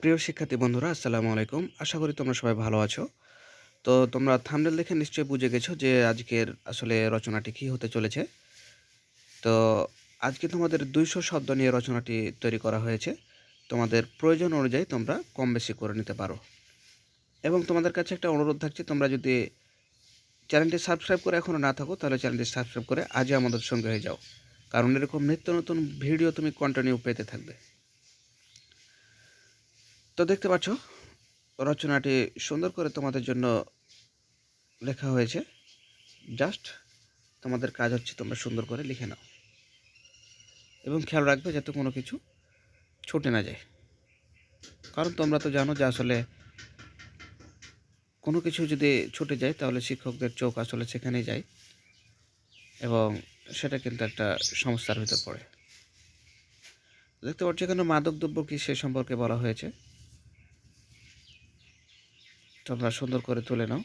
প্রিয় শিক্ষার্থী বন্ধুরা, আসসালামু আলাইকুম। আশা করি তোমরা সবাই ভালো আছো। তো তোমরা থাম্বনেল দেখে নিশ্চয়ই বুঝে গেছো যে আজকের আসলে রচনাটি কী হতে চলেছে। তো আজকে তোমাদের ২০০ শব্দ নিয়ে রচনাটি তৈরি করা হয়েছে। তোমাদের প্রয়োজন অনুযায়ী তোমরা কম বেশি করে নিতে পারো। এবং তোমাদের কাছে একটা অনুরোধ থাকছে, তোমরা যদি চ্যানেলটি সাবস্ক্রাইব করে এখনও না থাকো তাহলে চ্যানেলটি সাবস্ক্রাইব করে আজই আমাদের সঙ্গে হয়ে যাও। কারণ এরকম নিত্য নতুন ভিডিও তুমি কন্টিনিউ পেতে থাকবে। তো দেখতে পাচ্ছ রচনাটি সুন্দর করে তোমাদের জন্য লেখা হয়েছে। জাস্ট তোমাদের কাজ হচ্ছে তোমরা সুন্দর করে লিখে নাও এবং খেয়াল রাখবে যাতে কোনো কিছু ছুটে না যায়। কারণ তোমরা তো জানো যে আসলে কোনো কিছু যদি ছুটে যায় তাহলে শিক্ষকদের চোখ আসলে সেখানেই যায় এবং সেটা কিন্তু একটা সমস্যার ভিতর পড়ে। দেখতে পাচ্ছ এখানে মাদকদ্রব্য কী সে সম্পর্কে বলা হয়েছে। তোমরা সুন্দর করে তুলে নাও।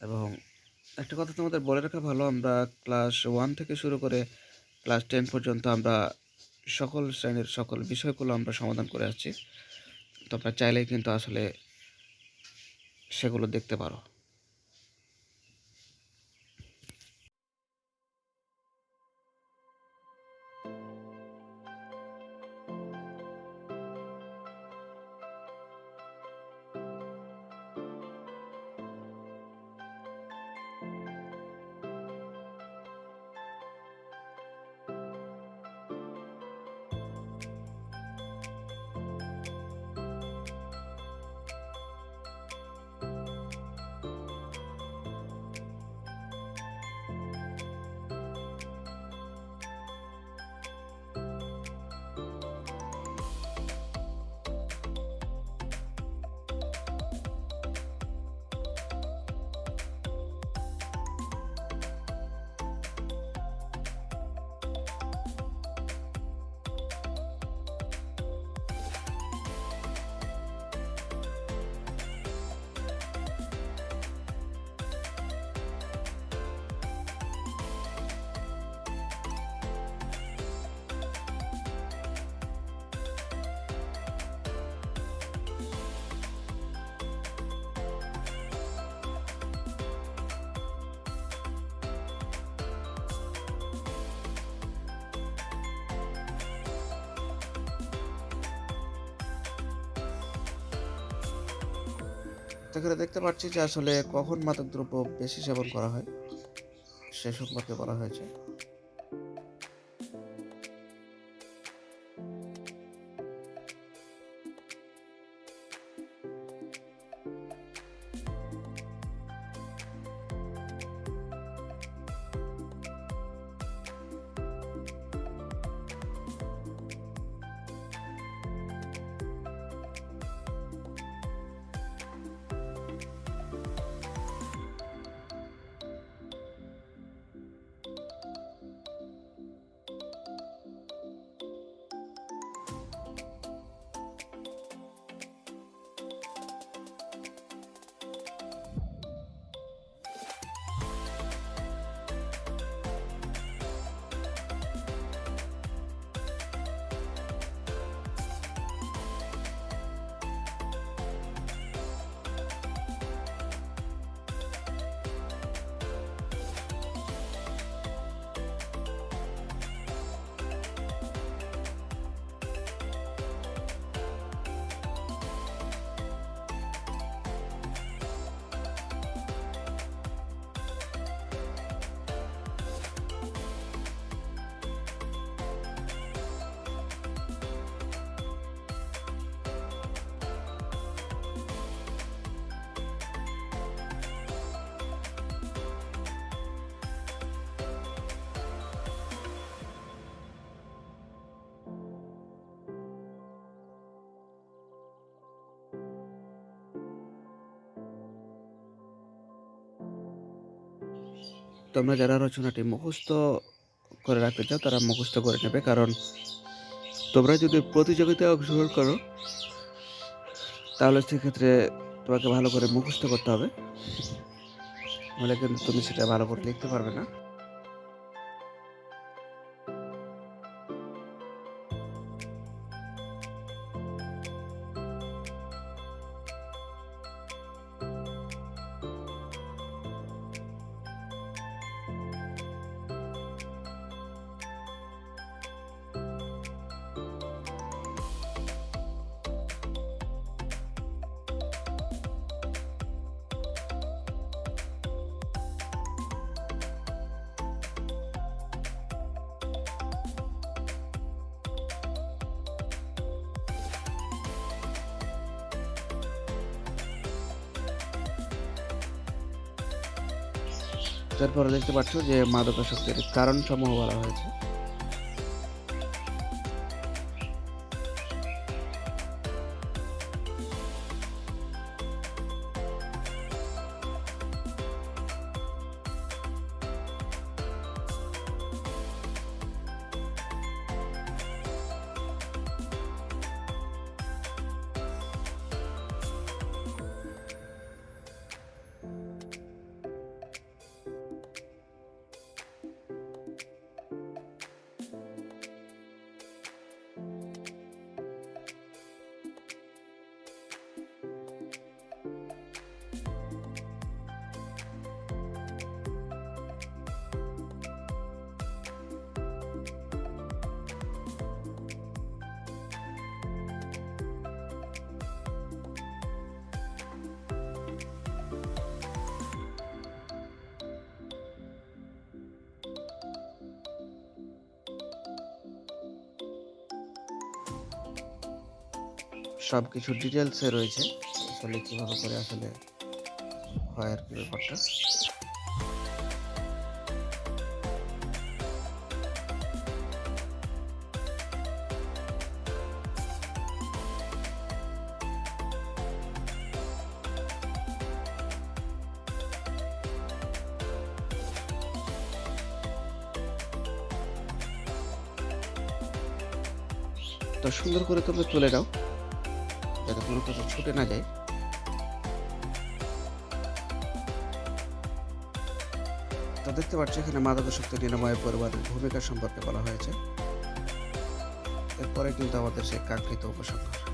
এবং একটা কথা তোমাদের বলে রাখা ভালো, আমরা ক্লাস 1 থেকে শুরু করে ক্লাস 10 পর্যন্ত আমরা সকল শ্রেণীর সকল বিষয়গুলো আমরা সমাধান করে আসছি। তোমরা চাইলেই কিন্তু আসলে সেগুলো দেখতে পারো। এখানে দেখতে পাচ্ছি যে আসলে কখন মাদকদ্রব্য বেশি সেবন করা হয় সে সম্পর্কে বলা হয়েছে। তোমরা যারা রচনাটি মুখস্থ করে রাখতে চাও তারা মুখস্থ করে নেবে, কারণ তোমরা যদি প্রতিযোগিতায় অংশগ্রহণ করো তাহলে সেক্ষেত্রে তোমাকে ভালো করে মুখস্থ করতে হবে, নাহলে কিন্তু তুমি সেটা ভালো করে লিখতে পারবে না। তারপরে দেখতে পাচ্ছ যে মাদকাসক্তির কারণসমূহ বলা হয়েছে। সবকিছু ডিটেলসে রয়েছে আসলে কিভাবে করে আসলে হয় আর কি ব্যাপারটা। তো সুন্দর করে তোমরা তুলে নাও যাতে কোনো কিছু ছুটে না যায়। তো দেখতে পাচ্ছ এখানে মাদকাসক্তি নিরাময় পরিবারের ভূমিকা সম্পর্কে বলা হয়েছে। এরপরে কিন্তু আমাদের সেই কাঙ্ক্ষিত উপসংহার।